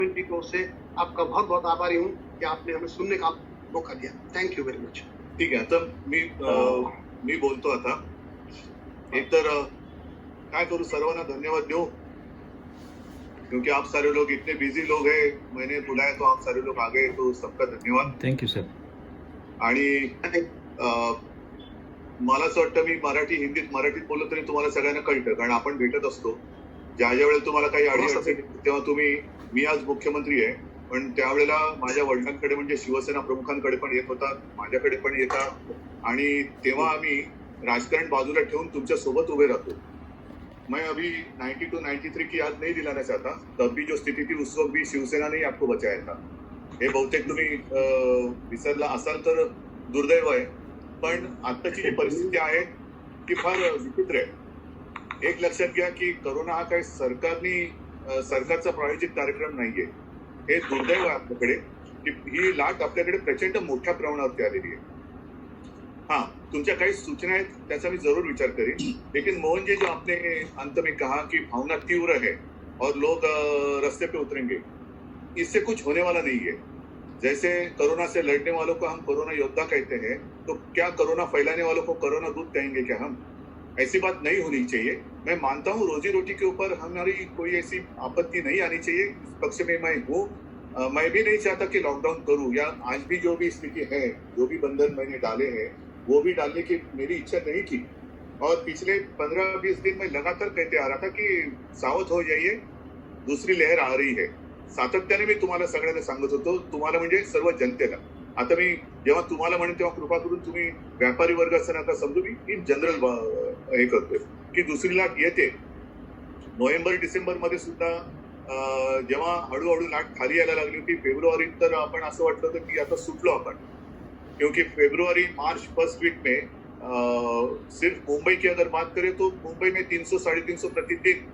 की से आपका बहुत बहुत आभारी हूँ कि आपने हमें सुनने का मौका दिया. Thank you very much. ठीक आहे. तर मी बोलतो आता. एकतर काय करू, सर्वांना धन्यवाद देऊ, क्योंकि आप सारे लोग इतने बिजी लोग हैं. मैंने बुलाया तो आप सारे लोग आ गए, तो सबका धन्यवाद. Thank you sir. आणि मला असं वाटतं, मी मराठीत बोललो तरी तुम्हाला सगळ्यांना कळतं, कारण आपण भेटत असतो. ज्या वेळेला तुम्हाला काही अडचण तेव्हा मी आज मुख्यमंत्री आहे, पण त्यावेळेला माझ्या वडिलांकडे म्हणजे शिवसेना प्रमुखांकडे पण येत होता, माझ्याकडे पण येतात, आणि तेव्हा आम्ही राजकारण बाजूला ठेवून तुमच्या सोबत उभे राहतो. मैं अभी 92 93 की याद नहीं दिलाना चाहता. तब भी जो स्थिति थी उस वक्त भी शिवसेना ने आपको बचाया था. हे बहुतेक तुम्ही विसरला असाल तर दुर्दैव आहे. पण आताची जी परिस्थिती आहे ती फार विचित्र आहे. एक लक्षात घ्या की कोरोना हा काही सरकारचा प्रायोजित कार्यक्रम नाहीये. हे दुर्दैव आहे आपल्याकडे की ही लाट आपल्याकडे प्रचंड मोठ्या प्रमाणावरती आलेली आहे. हाँ, तुमच्या काही सूचना आहेत त्याचा मी जरूर विचार करेन. लेकिन मोहन जी, जो आपने अंत में कहा कि भावना तीव्र है और लोग रास्ते पे उतरेंगे, इससे कुछ होने वाला नहीं है. जैसे कोरोना से लड़ने वालों को हम कोरोना योद्धा कहते हैं, तो क्या कोरोना फैलाने वालों को कोरोना दूत कहेंगे क्या हम? ऐसी बात नहीं होनी चाहिए. मैं मानता हूँ रोजी रोटी के ऊपर हमारी कोई ऐसी आपत्ति नहीं आनी चाहिए. इस पक्ष में मैं हूँ. मैं भी नहीं चाहता कि लॉकडाउन करूँ, या आज भी जो भी स्थिति है, जो भी बंधन मैंने डाले हैं वो भी डालने की मेरी इच्छा नहीं थी. और पिछले 15-20 दिन में लगातार कहते आ रहा था कि सावध हो जाइए, दूसरी लहर आ रही है. सातत्याने मी तुम्हाला सगळ्यांना सांगत होतो, तुम्हाला म्हणजे सर्व जनतेला. आता मी जेव्हा तुम्हाला म्हणेन तेव्हा कृपा करून तुम्ही व्यापारी वर्गाचं नका समजू, मी इन जनरल हे करतोय की दुसरी लाट येते. नोव्हेंबर डिसेंबर मध्ये सुद्धा जेव्हा हळूहळू लाट खाली यायला लागली होती, फेब्रुवारीत तर आपण असं वाटलं होतं की आता सुटलो आपण, क्योंकि फरवरी मार्च फर्स्ट वीक में सिर्फ मुंबई की अगर बात करें तो मुंबई में 300-350 प्रतिदिन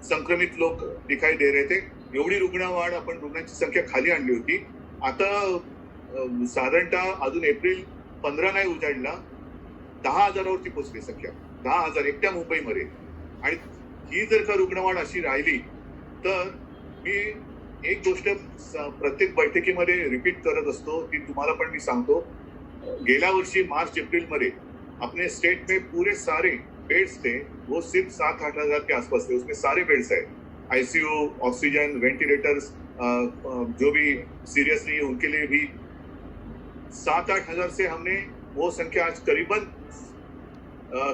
संक्रमित लोग दिखाई दे रहे थे. एवढी रुग्णवाढ, आपण रुग्णांची संख्या खाली आणली होती. आता साधारणतः अजून एप्रिल 15 नाही उजाडला, 10,000वरती पोहोचली संख्या. 10,000 एकट्या मुंबईमध्ये. आणि ही जर का रुग्णवाढ अशी राहिली तर मी एक गोष्ट प्रत्येक बैठकीमध्ये रिपीट करत असतो, ती तुम्हाला पण मी सांगतो. गेल्या वर्षी मार्च अप्रैल मध्ये अपने स्टेट में पूरे सारे बेड्स थे वो सिर्फ 7-8 हजार के आसपास थे. उसमें सारे बेड्स है, आईसीयू, ऑक्सीजन, वेंटिलेटर्स, जो भी सीरियस नहीं है उनके लिए भी 7-8 हजार से हमने वो संख्या आज करीबन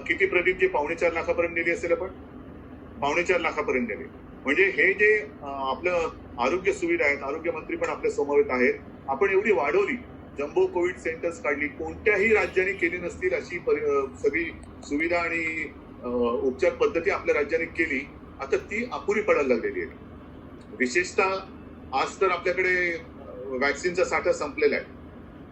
किती प्रदीप जी 4.25 लाखापर्यंत नेली असेल. आपण 4.25 लाखापर्यंत नेली. म्हणजे हे जे आपलं आरोग्य सुविधा आहेत, आरोग्य मंत्री पण आपल्या समवेत आहेत, आपण एवढी वाढवली, जम्बो कोविड सेंटर्स काढली, कोणत्याही राज्याने केली नसतील अशी सगळी सुविधा आणि उपचार पद्धती आपल्या राज्याने केली. आता ती अपुरी पडायला लागलेली आहे. विशेषतः आज तर आपल्याकडे वॅक्सिनचा साठा संपलेला आहे.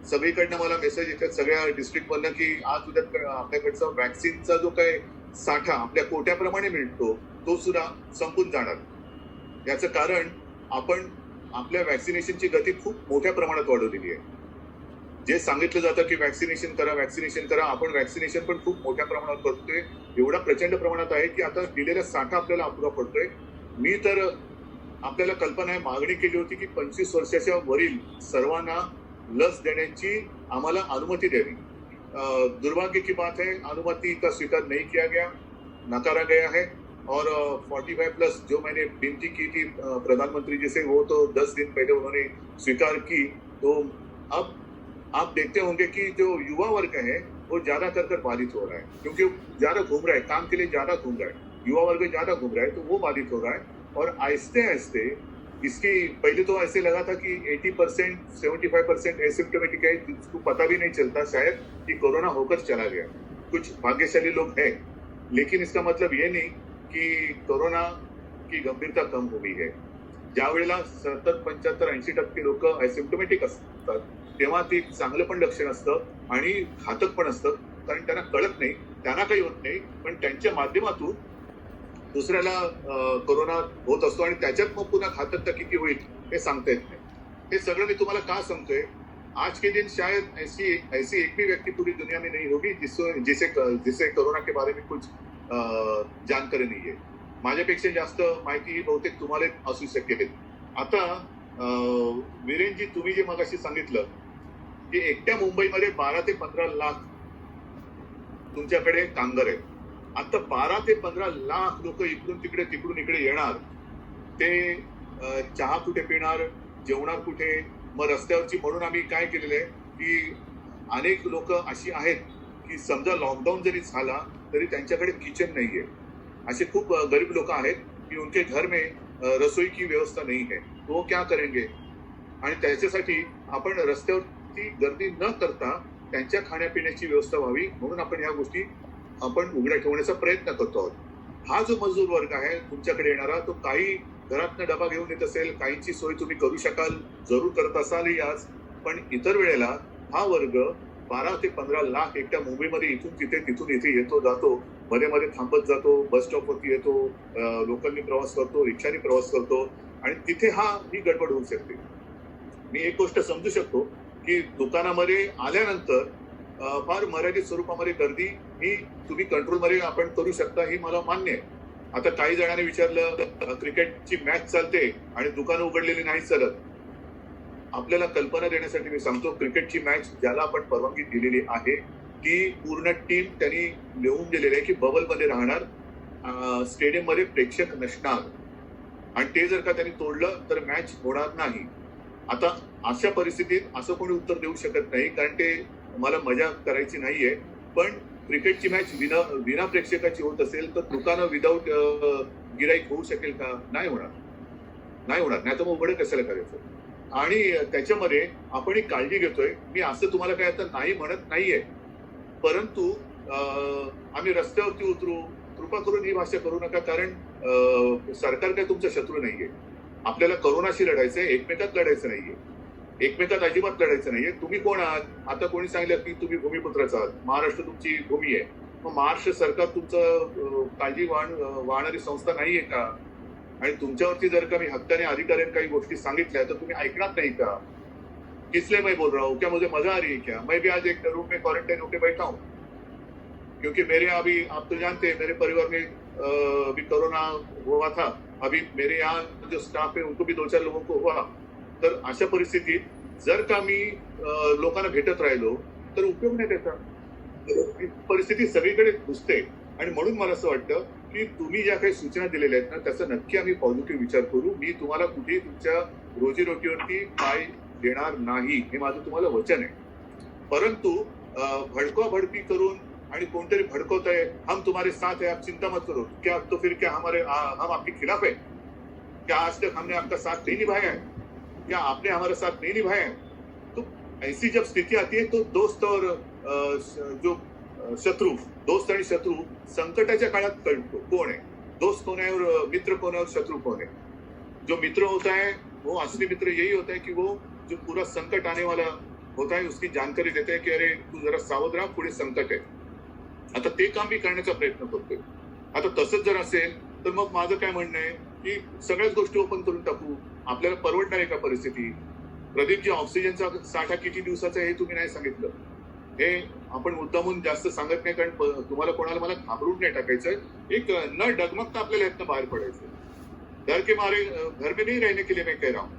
सगळीकडनं मला मेसेज येतात सगळ्या डिस्ट्रिक्ट मधनं की आज उद्या आपल्याकडचा वॅक्सिनचा जो काय साठा आपल्या कोट्याप्रमाणे मिळतो तो सुद्धा संपून जाणार. याचं कारण आपण आपल्या वॅक्सिनेशनची गती खूप मोठ्या प्रमाणात वाढवलेली आहे. जे सांगितलं जातं की वॅक्सिनेशन करा, आपण वॅक्सिनेशन पण खूप मोठ्या प्रमाणात करतोय. एवढा प्रचंड प्रमाणात आहे की आता दिलेला साठा आपल्याला अपुरा पडतोय. मी तर आपल्याला कल्पना आहे, मागणी केली होती की 25 वर्षाच्या वरील सर्वांना लस देण्याची आम्हाला अनुमती द्यावी. दुर्भाग्य की बात है, अनुमति का स्वीकार नहीं किया गया, नकारा गया है. और 45+ जो मैंने विनती की थी प्रधानमंत्री जी से, वो तो 10 दिन पहले उन्होंने स्वीकार की. तो अब आप देखते होंगे कि जो युवा वर्ग है वो ज्यादा कर बाधित हो रहा है, क्योंकि ज्यादा घूम रहा है, काम के लिए ज्यादा घूम रहा है. युवा वर्ग ज्यादा घूम रहा है तो वो बाधित हो रहा है. और आहिस्ते आहिस्ते इसकी पहले तो ऐसे लगा था कि 80% 75% एसिम्प्टोमेटिक है, जिसको पता भी नहीं चलता शायद कि कोरोना होकर चला गया. कुछ भाग्यशाली लोग हैं, लेकिन इसका मतलब ये नहीं कि कोरोना की गंभीरता कम हो गई है. ज्या वेळेला 70-75-80% लोक एसिम्प्टोमेटिक असतात तेव्हा ती चांगलं पण लक्षण असतं आणि घातक पण असतं, कारण त्यांना कळत नाही, त्यांना काही होत नाही, पण त्यांच्या माध्यमातून दुसऱ्याला कोरोना होत असतो आणि त्याच्यात मग पुन्हा घातकता किती होईल हे सांगता येत नाही. हे सगळं मी तुम्हाला का सांगतोय, आज के दिन शायद ऐसी एक भी व्यक्ति पूरी दुनिया में नहीं होगी जिसे कोरोना के बारे में कुछ जानकारी नहीं है. माझ्यापेक्षा जास्त माहिती बहुतेक तुम्हाला असू शकेल. आता वीरेनजी, तुम्ही जे मगाशी सांगितलं की एकट्या मुंबईमध्ये 12 ते 15 लाख तुमच्याकडे कामगार आहेत. आता 12 ते 15 लाख लोक इकडून तिकडे तिकडून इकडे येणार, ते चहा कुठे पिणार, जेवणार कुठे? मग रस्त्यावरची, म्हणून आम्ही काय केलेलं आहे की अनेक लोक अशी आहेत की समजा लॉकडाऊन जरी झाला तरी त्यांच्याकडे किचन नाहीये. असे खूप गरीब लोक आहेत की उनके घर में रसोई की व्यवस्था नहीं है, तो वो क्या करेंगे? आणि त्याच्यासाठी आपण रस्त्यावरती गर्दी न करता त्यांच्या खाण्यापिण्याची व्यवस्था व्हावी म्हणून आपण ह्या गोष्टी आपण उघड्या ठेवण्याचा प्रयत्न करतो आहोत. हा जो मजूर वर्ग आहे तुमच्याकडे येणारा, तो काही घरातनं डबा घेऊन येत असेल, काहींची सोय तुम्ही करू शकाल, जरूर करत असालही आज. पण इतर वेळेला हा वर्ग 12 ते 15 लाख एकट्या मुंबईमध्ये इथून तिथे तिथून इथे येतो जातो, मध्ये मध्ये थांबत जातो, बस स्टॉपवरती येतो, लोकलनी प्रवास करतो, रिक्षाने प्रवास करतो आणि तिथे ही गडबड होऊ शकते. मी एक गोष्ट समजू शकतो की दुकानामध्ये आल्यानंतर फार मर्यादित स्वरूपामध्ये गर्दी ही तुम्ही कंट्रोलमध्ये आपण करू शकता, ही मला मान्य आहे. आता काही जणांनी विचारलं क्रिकेटची मॅच चालते आणि दुकानं उघडलेली नाही चालत. आपल्याला कल्पना देण्यासाठी मी सांगतो, क्रिकेटची मॅच ज्याला आपण परवानगी दिलेली आहे ती पूर्ण टीम त्यांनी लिहून दिलेली आहे की बबलमध्ये राहणार, स्टेडियम मध्ये प्रेक्षक नसणार आणि ते जर का त्यांनी तोडलं तर मॅच होणार नाही. आता अशा परिस्थितीत असं कोणी उत्तर देऊ शकत नाही, कारण ते मला मजा करायची नाहीये. पण क्रिकेटची मॅच विना प्रेक्षकाची होत असेल तर दुकानं विदाऊट गिराईक होऊ शकेल का? नाही होणार, नाही होणार. नाही तर मग उघडं कशाला करायचं? आणि त्याच्यामध्ये आपण एक काळजी घेतोय. मी असं तुम्हाला काय आता नाही म्हणत नाहीये, परंतु आम्ही रस्त्यावरती उतरू, कृपा करून ही भाषा करू नका, कारण सरकार काय तुमचा शत्रू नाहीये. आपल्याला करोनाशी लढायचंय, एकमेकात लढायचं नाहीये, एकमेकात अजिबात लढायचं नाहीये. तुम्ही कोण आहात? आता कोणी सांगितलं की तुम्ही भूमिपुत्रच आहात, महाराष्ट्र तुमची भूमी आहे. मग महाराष्ट्र सरकार तुमचं काळजी वाहणारी संस्था नाहीये का? आणि तुमच्यावरती जर का मी हक्काने अधिकाऱ्यांनी काही गोष्टी सांगितल्या तर तुम्ही ऐकणार नाही का? किसलिए मैं बोल रहा हूँ, क्या मुझे मजा आ रही है क्या? मैं भी आज एक रूम में क्वारंटाइन होकर बैठा हूँ, क्योंकि मेरे अभी आप तो जानते हैं मेरे परिवार में अभी कोरोना हुआ था. अभी मेरे यहाँ जो स्टाफ है उनको भी 2-4 लोगों को हुआ. तर अशा परिस्थितीत जर का मी लोकांना भेटत राहिलो तर उपयोग नाही त्याचा. परिस्थिती सगळीकडे घुसते आणि म्हणून मला असं वाटतं की तुम्ही ज्या काही सूचना दिलेल्या आहेत ना, त्याचा नक्की आम्ही पॉझिटिव्ह विचार करू. मी तुम्हाला कुठेही तुमच्या रोजीरोटीवरती पाय देणार नाही, हे माझं तुम्हाला वचन आहे. परंतु भडकाभडकी करून आणि कोणतरी भडकवत आहे, हम तुम्हारे साथ है, आप चिंता मत करो, क्या तो फिर क्या हम आपके खिलाफ है? क्या आज तक हमने आपका साथ नहीं निभाया है? क्या आपने हमारा साथ नहीं निभाया है? तो ऐसी जब स्थिति आती है तो दोस्त और जो शत्रु, दोस्त आणि शत्रु संकटाच्या काळात कळतो कोण आहे, दोस्त कौन है और मित्र कौन है और शत्रु कौन है. जो मित्र होता है वो असली मित्र यही होता है कि वो जो पूरा संकट आने वाला होता है उसकी जानकारी देते हैं की अरे तू जरा सावध राहा, पुढे संकट आहे. आता ते काम मी करण्याचा प्रयत्न करतोय. आता तसंच जर असेल तर मग माझं काय म्हणणं आहे की सगळ्याच गोष्टी ओपन करून टाकू. आपल्याला परवडणार आहे का परिस्थिती? प्रदीपजी, ऑक्सिजनचा साठा किती दिवसाचा आहे हे तुम्ही नाही सांगितलं. हे आपण मुद्दामून जास्त सांगत नाही, कारण तुम्हाला कोणाला मला घाबरून नाही टाकायचं. एक न डगमगता आपल्याला यातनं बाहेर पडायचं. डर के मारे घर में नहीं रहने के लिए मैं कह रहा हूँ,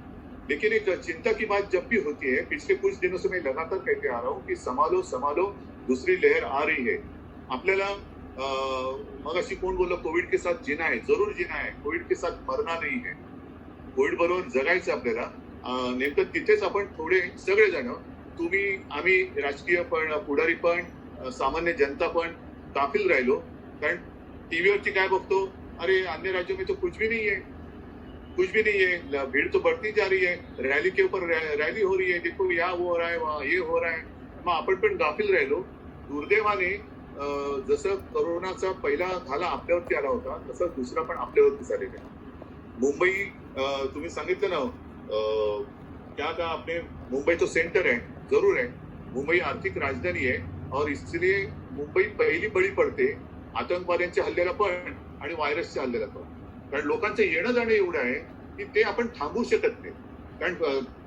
लेकिन एक चिंता की बात जब भी होती है, पिछले कुछ दिनों से मैं लगातार कहते आ रहा हूँ कि संभालो संभालो, दूसरी लहर आ रही है. आपल्याला मग अशी कोण बोललं कोविड के साथ जीना है, जरूर जीना है, कोविड के साथ मरना नहीं है. कोविड बरोबर जगायचं आपल्याला. नेमकं तिथेच आपण थोडे सगळेजण, तुम्ही, आम्ही, राजकीय पण, पुढारी पण, सामान्य जनता पण काफिल राहिलो. कारण टीव्हीवरती काय बघतो, अरे अन्य राज्यों में तो कुछ भी नहीं है, कुछ भी नहीं है, भीड़ तो बढ़ती जा रही है, रैली के ऊपर रैली हो रही है, देखो यहाँ वो हो रहा है, वहाँ ये हो रहा है. मग आपण पण गाफील राहिलो. दुर्दैवाने जसं कोरोनाचा पहिला झाला आपल्यावरती आला होता, तसं दुसरा पण आपल्यावरती झालेला आहे. मुंबई, तुम्ही सांगितलं ना, क्या कहा आपने, मुंबई तो सेंटर है, जरूर है. मुंबई आर्थिक राजधानी है और इसलिए मुंबई पहिली बळी पडते आतंकवाद्यांच्या हल्ल्याला पण आणि व्हायरसच्या हल्ल्याला पण. कारण लोकांचं येणं जाणं एवढं आहे की ते आपण थांबवू शकत नाही. कारण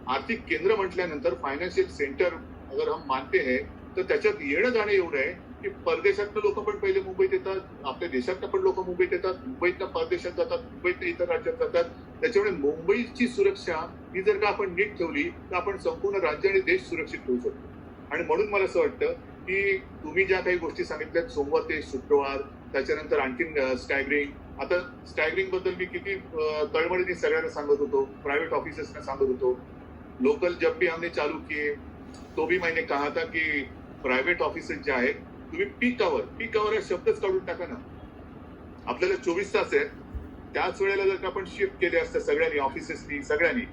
आर्थिक केंद्र म्हटल्यानंतर, फायनान्शियल सेंटर अगर हम मानते हैं, तर त्याच्यात येणं जाणं एवढं आहे की परदेशातनं लोक पण पहिले मुंबईत येतात, आपल्या देशातनं पण लोक मुंबईत येतात, मुंबईतनं परदेशात जातात, मुंबईतनं इतर राज्यात जातात. त्याच्यामुळे मुंबईची सुरक्षा ही जर का आपण नीट ठेवली तर आपण संपूर्ण राज्य आणि देश सुरक्षित ठेवू शकतो. आणि म्हणून मला असं वाटतं की तुम्ही ज्या काही गोष्टी सांगितल्यात सोमवार ते शुक्रवार, त्याच्यानंतर आणखीन स्टॅगरिंग. आता स्टॅगरिंग बद्दल मी किती तळमळीने सगळ्यांना सांगत होतो, प्रायव्हेट ऑफिसर्सना सांगत होतो. लोकल जब भी हमने चालू किए तो भी मैंने कहा था की प्रायव्हेट ऑफिसेस जे आहेत तुम्ही पीक आवर हा शब्दच काढून टाका ना. आपल्याला 24 तास आहेत, त्याच वेळेला जर का आपण शिफ्ट केले असतं सगळ्यांनी, ऑफिसेसनी, सगळ्यांनी,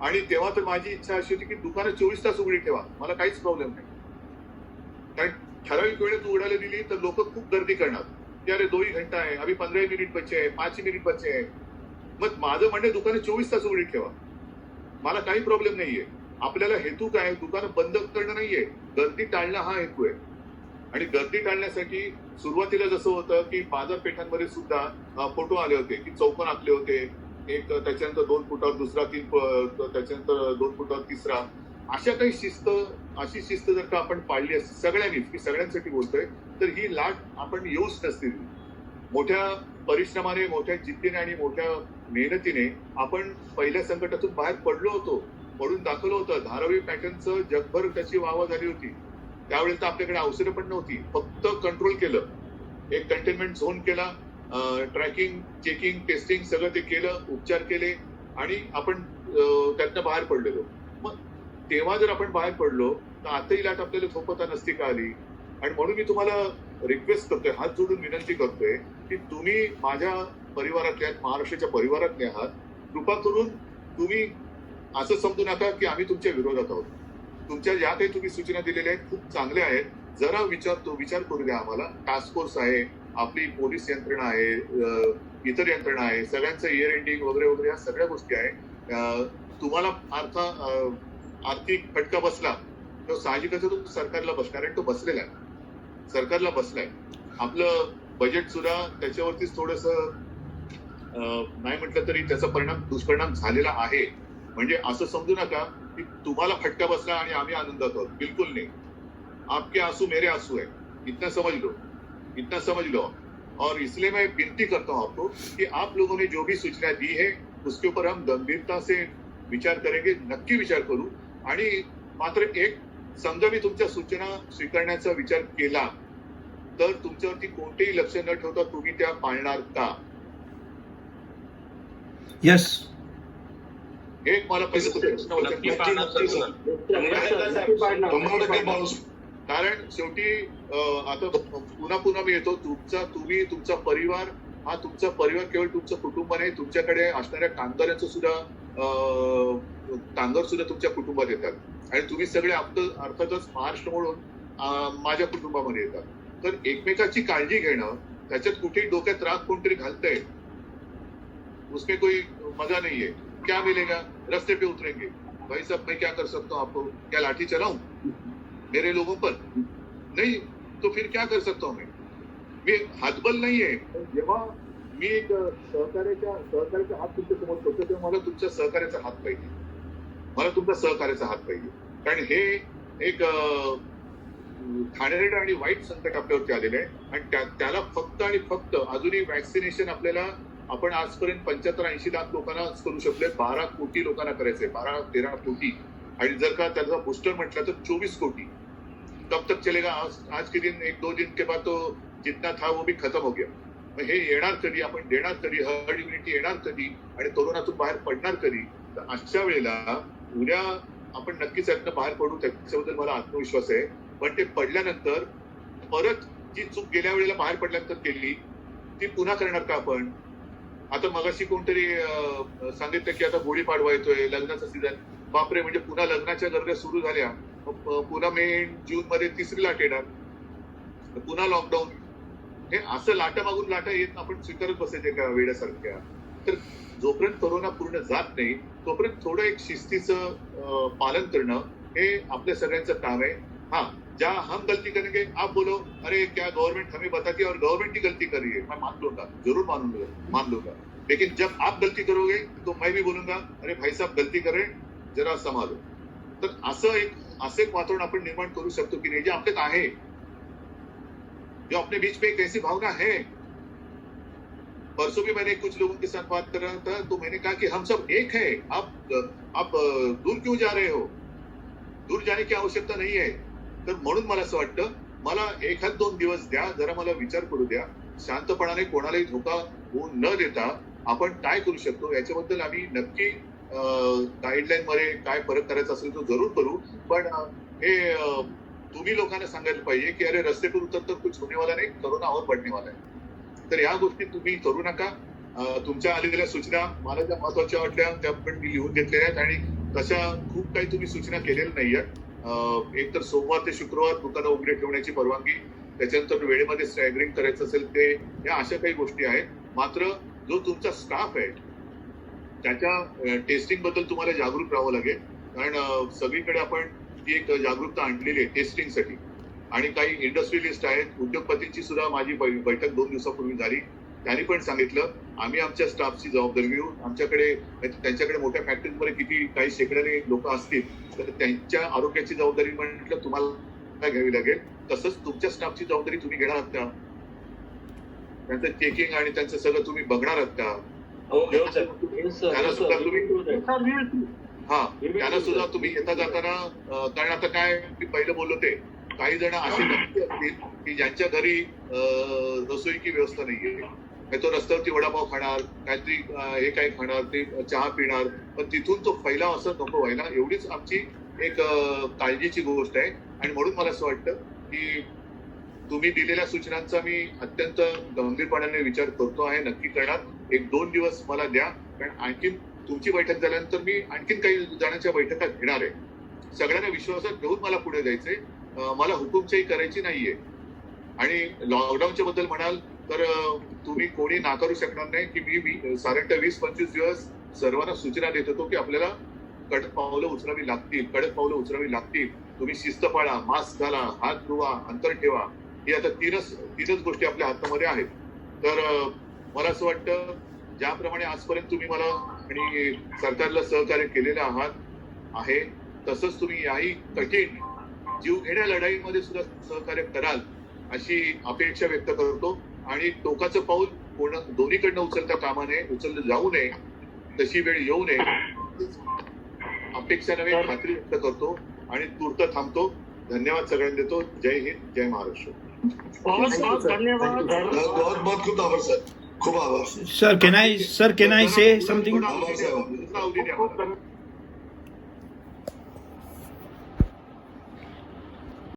आणि तेव्हा तर माझी इच्छा अशी होती की दुकानं 24 तास उघडी ठेवा, मला काहीच प्रॉब्लेम नाही. कारण ठराविक वेळेत उघडायला दिली तर लोक खूप गर्दी करणार की अरे 2 घंटा आहे, अभी 15 मिनिट बचे आहे, 5 मिनिट बचे आहे. मग माझं म्हणणं दुकानं 24 तास उघडी ठेवा, मला काही प्रॉब्लेम नाहीये. आपल्याला हेतू काय, दुकानं बंद करणं नाहीये, गर्दी टाळणं हा हेतू आहे. आणि गर्दी टाळण्यासाठी सुरुवातीला जसं होतं की बाजारपेठांमध्ये सुद्धा फोटो आले होते की चौकोन आखले होते, एक त्याच्यानंतर 2 फुटावर दुसरा, त्याच्यानंतर 2 फुटावर तिसरा. अशा काही अशी शिस्त जर का आपण पाळली असती सगळ्यांनीच, मी सगळ्यांसाठी बोलतोय, तर ही लाट आपण येऊच नसतील. मोठ्या परिश्रमाने, मोठ्या जिद्दीने आणि मोठ्या मेहनतीने आपण पहिल्या संकटातून बाहेर पडलो होतो, पडून दाखवलं होतं. धारावी पॅटर्नचं जगभर त्याची वाहवा झाली होती. त्यावेळेस तर आपल्याकडे औषधं पण नव्हती, फक्त कंट्रोल केलं, एक कंटेनमेंट झोन केला, ट्रॅकिंग, चेकिंग, टेस्टिंग सगळं ते केलं, उपचार केले आणि आपण त्यातनं बाहेर पडलेलो. मग तेव्हा जर आपण बाहेर पडलो तर आता ही लाट आपल्याला थोपवता नसती का आली. आणि म्हणून मी तुम्हाला रिक्वेस्ट करतोय, हात जोडून विनंती करतोय की तुम्ही माझ्या परिवारातल्या, महाराष्ट्राच्या परिवारातले आहात. कृपा करून तुम्ही असं समजू नका की आम्ही तुमच्या विरोधात आहोत. तुमच्या ज्या काही तुम्ही सूचना दिलेल्या आहेत खूप चांगल्या आहेत, जरा विचार करू द्या आम्हाला. टास्क फोर्स आहे, आपली पोलीस यंत्रणा आहे, इतर यंत्रणा आहे, सगळ्यांचं इयर एंडिंग वगैरे वगैरे या सगळ्या गोष्टी आहे. तुम्हाला आर्थिक फटका बसला तो साहजिकच तो सरकारला बसणार आहे, तो बसलेला आहे, सरकारला बसलाय. आपलं बजेट सुद्धा त्याच्यावरतीच थोडस नाही म्हटलं तरी त्याचा दुष्परिणाम झालेला आहे. म्हणजे असं समजू नका कि तुम्हाला फटका बसला आणि आम्ही आनंदात आहोत, बिल्कुल नहीं. आपके आंसू मेरे आंसू है, इतना समझ लो. और इसलिए मैं विनती करता हूं आपको कि आप लोगों ने जो भी सूचना दी है उसके ऊपर हम गंभीरता से विचार करेंगे, नक्की विचार करू. आणि मात्र एक, समजा मी तुमच्या सूचना स्वीकारण्याचा विचार केला तर तुमच्यावरती कोणतेही लक्ष न ठेवता तुम्ही त्या पाळणार का? यस, हे मला कारण शेवटी आता पुन्हा मी येतो, तुमचा परिवार हा तुमचा परिवार केवळ तुमचं कुटुंब नाही, तुमच्याकडे असणाऱ्या कामगारांचं सुद्धा कामगार सुद्धा तुमच्या कुटुंबात येतात आणि तुम्ही सगळे अर्थातच महाराष्ट्र म्हणून माझ्या कुटुंबामध्ये येतात. तर एकमेकाची काळजी घेणं, त्याच्यात कुठेही डोक्यात राग कोणतरी घालतंय, उसमें कोई मजा नहीं है. क्या मिलेगा, रस्ते पे उतरेंगे, भाई साहब मैं क्या कर सकता हूँ, आपको क्या लाठी चलाऊं मेरे लोगों पर? नहीं तो फिर क्या कर सकता हूँ मी हातबल नाहीये. जेव्हा मी एक सहकार्याचा हात तुमच्या समोर करतो तेव्हा मला तुमच्या सहकार्याचा हात पाहिजे, मला तुमचा सहकार्याचा हात पाहिजे. कारण हे एक घाणेरडं आणि वाईट संकट आपल्यावरती आलेलं आहे आणि त्याला फक्त आणि फक्त अजूनही वॅक्सिनेशन आपल्याला, आपण आजपर्यंत 75-80 लाख लोकांना करू शकले, 12 कोटी लोकांना करायचंय, 12-13 कोटी. आणि जर का त्याचा बूस्टर म्हटलं तर 24 कोटी. कब तक चलेगा? आज के दिन, 1-2 दिन के बाद तो जितना था वो भी खत्म हो गया. मग हे येणार कधी, आपण देणार कधी, हर्ड इम्युनिटी येणार कधी आणि कोरोनातून बाहेर पडणार कधी? तर अशा वेळेला उद्या आपण नक्कीच यातनं बाहेर पडू, त्याच्याबद्दल मला आत्मविश्वास आहे. पण ते पडल्यानंतर परत जी चूक गेल्या वेळेला बाहेर पडल्यानंतर केली ती पुन्हा करणार का आपण? आता मगाशी कोणतरी सांगितलं की आता गुढीपाडवा येतोय, लग्नाचा सीझन, बापरे, म्हणजे पुन्हा लग्नाच्या गरजा सुरू झाल्या, पुन्हा मे जून मध्ये तिसरी लाट येणार, पुन्हा लॉकडाऊन. हे असं लाटा मागून लाटा येत आपण स्वीकारत बसायचे का वेड्यासारख्या? तर जोपर्यंत कोरोना पूर्ण जात नाही तोपर्यंत थोडं एक शिस्तीचं पालन करणं हे आपल्या सगळ्यांचं काम आहे. हाँ, जहाँ हम गलती करेंगे आप बोलो अरे क्या गवर्नमेंट हमें बताती है और गवर्नमेंट ही गलती कर रही है, मैं मान लूंगा, जरूर मान लूंगा. लेकिन जब आप गलती करोगे तो मैं भी बोलूंगा अरे भाई साहब गलती कर रहे, जरा संभालो. तर असं एक वातावरण आपण निर्माण करू शकतो की नाही, जे आपल्यात आहे, जो अपने बीच में एक ऐसी भावना है परसों भी मैंने कुछ लोगों के साथ बात कर रहा था, तो मैंने कहा कि हम सब एक है, आप दूर क्यों जा रहे हो, दूर जाने की आवश्यकता नाही आहे. तर म्हणून मला असं वाटतं, मला 1-2 दिवस द्या, जरा मला विचार करू द्या, शांतपणाने कोणालाही धोका होऊ न देता आपण काय करू शकतो याच्याबद्दल आम्ही नक्की गाईडलाईन मध्ये काय फरक करायचा असेल तो जरूर करू. पण हे तुम्ही लोकांना सांगायला पाहिजे की अरे रस्ते पर उतर तर कुछ होने वाला नाही, कोरोना और बढ़ने वाला है. तर या गोष्टी तुम्ही करू नका. तुमच्या आलेल्या सूचना मला ज्या महत्वाच्या वाटल्या त्या पण मी लिहून घेतलेल्या आहेत आणि तशा खूप काही तुम्ही सूचना केलेल्या नाहीयेत. एक तर सोमवार ते शुक्रवार दुकानं उघडे ठेवण्याची परवानगी, त्याच्यानंतर वेळेमध्ये स्टॅगरिंग करायचं असेल ते, या अशा काही गोष्टी आहेत. मात्र जो तुमचा स्टाफ आहे त्याच्या टेस्टिंग बद्दल तुम्हाला जागरूक राहावं लागेल. कारण सगळीकडे आपण ती एक जागरूकता आणलेली आहे टेस्टिंगसाठी. आणि काही इंडस्ट्रियलिस्ट आहेत, उद्योगपतींची सुद्धा माझी बैठक 2 दिवसापूर्वी झाली. त्यांनी पण सांगितलं आम्ही आमच्या स्टाफची जबाबदारी घेऊ. आमच्याकडे त्यांच्याकडे मोठ्या फॅक्टरीमध्ये किती काही शेकड्याने लोक असतील तर त्यांच्या आरोग्याची जबाबदारी म्हटलं तुम्हाला घ्यावी लागेल. तसंच तुमच्या स्टाफची जबाबदारी तुम्ही घेणार आहात का, त्यांचं चेकिंग आणि त्यांचं सगळं तुम्ही बघणार आहात का. त्यांना सुद्धा तुम्ही येता जाताना, कारण आता काय मी पहिलं बोललो ते काही जण असे नक्की असतील की ज्यांच्या घरी रसोईची व्यवस्था नाहीये, तो रस्त्यावरती वडापाव खाणार, काहीतरी हे काय खाणार, ते चहा पिणार, पण तिथून तो फैलाव असं नको व्हायला, एवढीच आमची एक काळजीची गोष्ट आहे. आणि म्हणून मला असं वाटतं की तुम्ही दिलेल्या सूचनांचा मी अत्यंत गंभीरपणाने विचार करतो आहे, नक्की करणार. 1-2 दिवस मला द्या, कारण आणखीन तुमची बैठक झाल्यानंतर मी आणखीन काही जणांच्या बैठका घेणार आहे. सगळ्यांना विश्वासात घेऊन मला पुढे जायचंय, मला हुकुमशाही करायची नाहीये. आणि लॉकडाऊनच्या बद्दल म्हणाल तर तुम्ही कोणी नाकारू शकणार नाही की मी साधारणतः 20-25 दिवस सर्वांना सूचना देत होतो की आपल्याला कडक पावलं उचलावी लागतील. तुम्ही शिस्त पाळा, मास्क घाला, हात धुवा, अंतर ठेवा. ही आता तीनच गोष्टी आपल्या हातामध्ये आहेत. तर मला असं वाटतं ज्याप्रमाणे आजपर्यंत तुम्ही मला आणि सरकारला सहकार्य केलेलं आहे, तसंच तुम्ही याही कठीण जीवघेण्या लढाईमध्ये सुद्धा सहकार्य कराल अशी अपेक्षा व्यक्त करतो. आणि टोकाचं पाऊल दोन्हीकडनं उचललं जाऊ नये, तशी वेळ येऊ नये अपेक्षा नव्हे खात्री व्यक्त करतो आणि तूर्त थांबतो. धन्यवाद सगळ्यांना देतो. जय हिंद, जय महाराष्ट्र. बहुत धन्यवाद. बहुत खूप आभार सर, खूप आभार. Sir, can I say something? आभार साहेब.